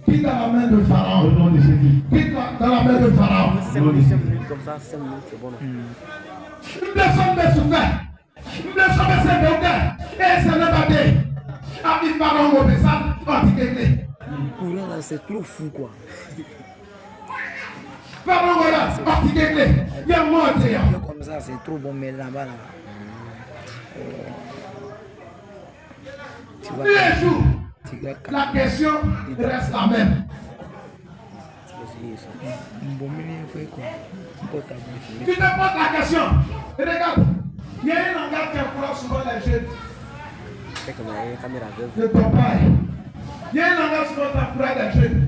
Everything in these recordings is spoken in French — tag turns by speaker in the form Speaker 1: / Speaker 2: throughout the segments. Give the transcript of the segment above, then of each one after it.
Speaker 1: Quitte dans la main de Pharaon.
Speaker 2: Au nom de Jésus.
Speaker 1: Quitte dans la main de Pharaon.
Speaker 3: 5 minutes comme ça, 5 minutes, c'est bon.
Speaker 1: Nous sommes des souffrants. Nous sommes des souffrants. Et c'est le bâté. Avec Pharaon, on fait ça.
Speaker 3: Courant là, c'est trop fou quoi.
Speaker 1: Pharaon, voilà. Il y a moi, c'est
Speaker 3: comme ça, c'est trop bon, mais là-bas, là. Tu vois,
Speaker 1: les jours, la question reste la même. Tu te poses la question. Regarde, il y a un langage qui encourage souvent les jeunes. Le papa. Il y a un langage souvent qui encourage les jeunes.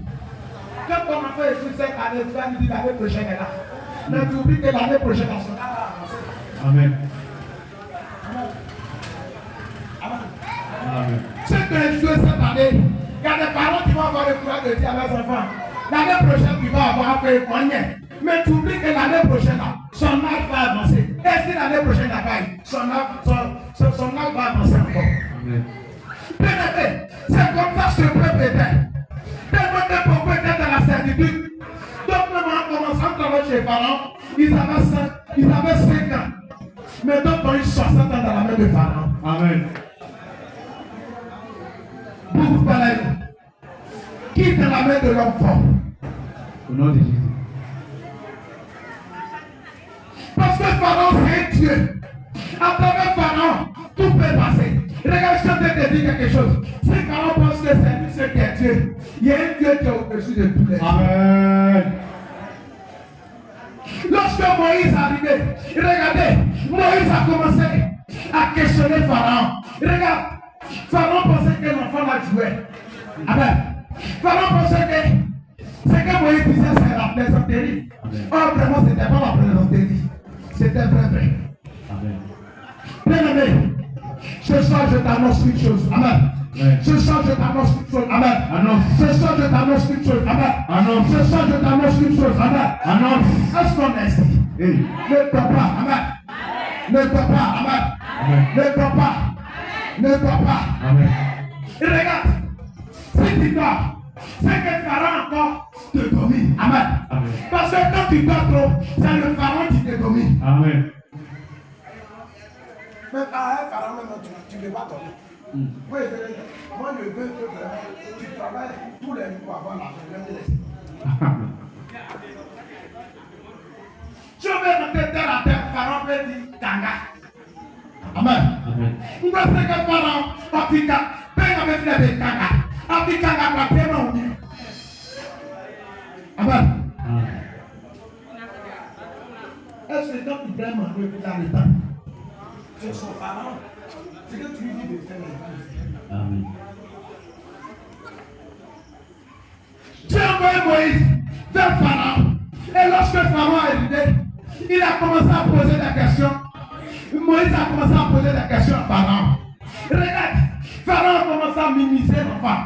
Speaker 1: Quand ton enfant écoute cette année, tu vas lui dire l'année prochaine est là. Mais tu oublies que l'année prochaine, elle sera.
Speaker 2: Amen.
Speaker 1: Amen. Ce que tu fais cette année, il y a des parents qui vont avoir le courage de dire à leurs enfants, l'année prochaine, tu vas avoir fait moyen. Mais tu oublies que l'année prochaine, son âge va avancer. Et si l'année prochaine n'a pas eu, son âge va avancer encore.
Speaker 2: Amen.
Speaker 1: Bien-aimé, c'est comme ça que ce peuple était. Tellement de peuple était dans la servitude. Donc, en commençant à travailler chez les parents, ils avaient 5 ans. Mais d'autres ont eu 60 ans dans la main de Pharaon.
Speaker 2: Amen.
Speaker 1: Vous parlez. Qui est dans la main de l'homme fort?
Speaker 2: Au nom de Jésus.
Speaker 1: Parce que Pharaon, c'est un Dieu. À travers Pharaon, tout peut passer. Regarde, je vais te dire quelque chose. Si Pharaon pense que c'est lui qui est Dieu, il y a un Dieu qui est au-dessus de tous les dieux.
Speaker 2: Amen.
Speaker 1: Lorsque Moïse est arrivé, regardez, Moïse a commencé à questionner Pharaon. Regarde, Pharaon pensait que l'enfant la jouait. Amen. Pharaon pensait que ce que Moïse disait, c'est la plaisanterie. Or, vraiment, ce n'était pas la plaisanterie. C'était vrai.
Speaker 2: Amen.
Speaker 1: Bien-aimé, ce soir, je t'annonce une chose. Amen.
Speaker 2: Amen.
Speaker 1: Ce soir, je t'annonce une chose. Amen.
Speaker 2: Annonce.
Speaker 1: Ce soir, je t'annonce une chose. Amen.
Speaker 2: Annonce.
Speaker 1: Ce soir, je t'annonce une chose. Amen.
Speaker 2: Annonce.
Speaker 1: Est-ce qu'on est ici?
Speaker 2: Hey.
Speaker 1: Ne peur pas. Amen. Ne peur pas. Amen.
Speaker 2: Amen.
Speaker 1: Ne peur pas. Ne peur pas.
Speaker 2: Amen.
Speaker 1: Et regarde, si tu dors, c'est que Pharaon encore te domine. Amen.
Speaker 2: Amen.
Speaker 1: Parce que quand tu dors trop, c'est le Pharaon qui te domine.
Speaker 2: Amen.
Speaker 1: Mais Pharaon, même, tu ne veux pas dormir. Moi, je veux que tu travailles tous les jours pour avoir la journée. Tu veux monter terre à terre, Pharaon peut dire Tanga. Amen.
Speaker 2: Amen.
Speaker 1: Vous pensez que Pharaon, Africa, peine avec les Tanga. Africa n'a pas tellement union. Amen. Est-ce que quand tu viens manger, tu as le temps? C'est son Pharaon. C'est que tu lui dis de faire les choses.
Speaker 2: Amen.
Speaker 1: Dieu a envoyé Moïse vers Pharaon. Et lorsque Pharaon est arrivé, il a commencé à poser des questions. Moïse a commencé à poser des questions à Pharaon. Regarde, Pharaon a commencé à minimiser l'enfant.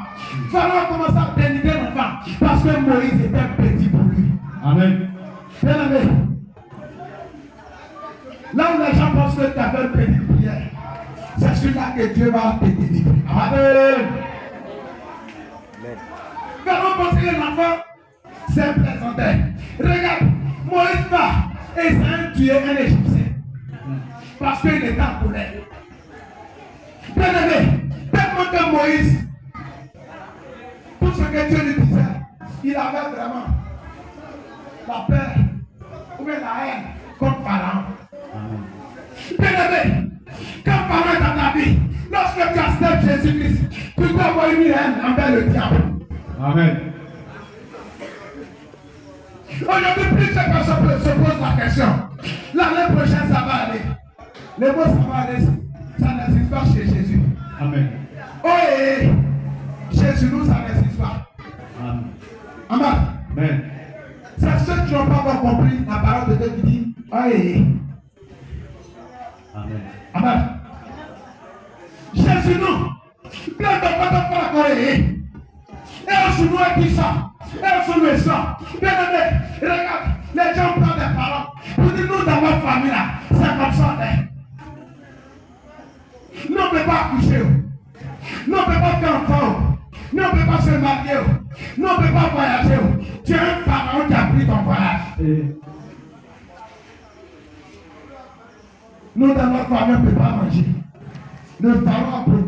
Speaker 1: Pharaon a commencé à dénigrer l'enfant. Parce que Moïse était petit pour lui.
Speaker 2: Amen.
Speaker 1: Bien aimé. Là où les gens pensent que tu as fait une petite prière, c'est celui-là que Dieu va te délivrer. Amen. Pharaon pense que l'enfant, c'est un plaisantin. Regarde, Moïse va et c'est un tuer un Égyptien. Parce qu'il était en colère. Bien aimé, tellement que Moïse, tout ce que Dieu lui disait, il avait vraiment la peur ou bien la haine contre Pharaon. Bien aimé, quand Pharaon est dans ta vie, lorsque tu acceptes Jésus-Christ, tu dois avoir une haine envers le diable.
Speaker 2: Amen.
Speaker 1: Aujourd'hui, plus de personnes se posent la question. L'année prochaine, ça va aller. Les mots, ça va aller. Ça n'existe pas chez Jésus.
Speaker 2: Amen.
Speaker 1: Oh, Jésus, nous, ça n'existe pas.
Speaker 2: Amen.
Speaker 1: Amen.
Speaker 2: Amen.
Speaker 1: C'est ceux qui n'ont pas encore compris la parole de Dieu qui dit, oh,
Speaker 2: Amen.
Speaker 1: Amen. Jésus, nous, plein de pas encore, et on se noie qui ça. Et on se noie ça. Bien aimé, regarde, les gens prennent des paroles. Pour dire, nous, dans votre famille, là, c'est comme ça. Nous, on ne peut pas accoucher. Nous, on ne peut pas faire enfant. Nous, on ne peut pas se marier. Nous, on ne peut pas voyager. Tu es un pharaon qui a pris ton voyage. Nous, dans notre famille, on ne peut pas manger. Nos parents ont